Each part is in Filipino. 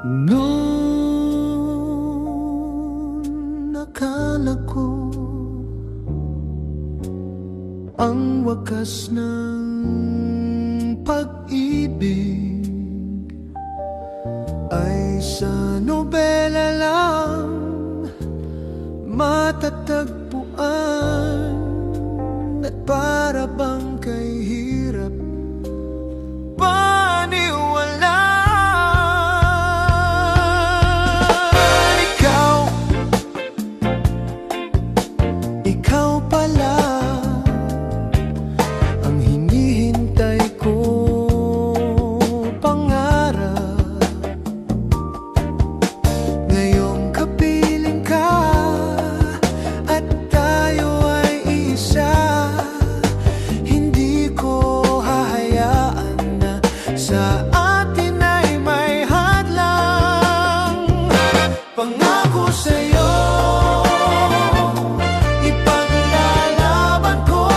Noon akala ko ang wakas ng pag-ibig ay sa nobela lang matatagpuan, at para bang kay hirap paniwala. Ikaw pala ang hinihintay ko pangarap. Ngayong kapiling ka at tayo ay isa, hindi ko hahayaan na sa atin ay may hadlang. Pangako sa'yo, ipaglalaban ko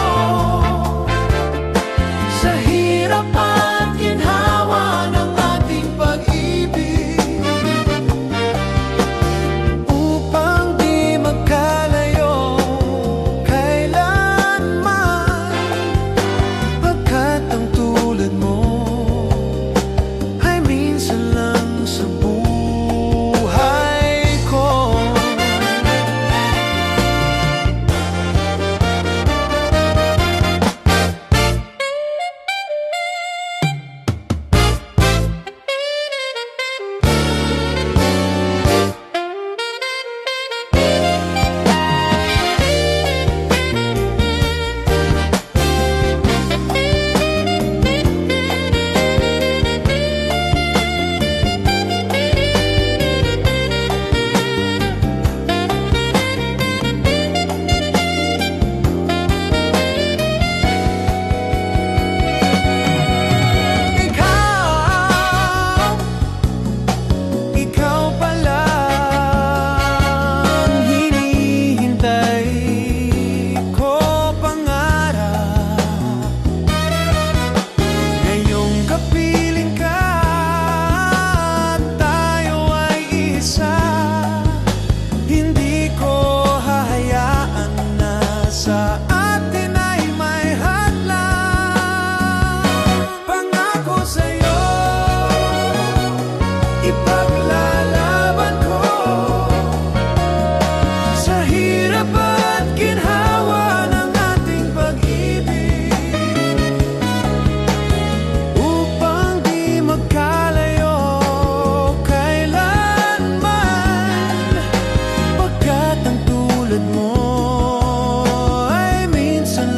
sa hirap at ginhawa ng ating pag-ibig, upang di magkalayo kailanman, pagkat ang tulad mo ay minsan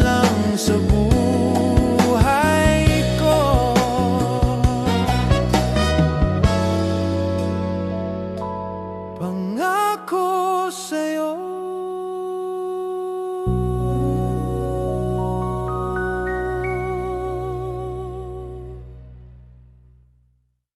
lang sa buhay ko. Pangako sa'yo.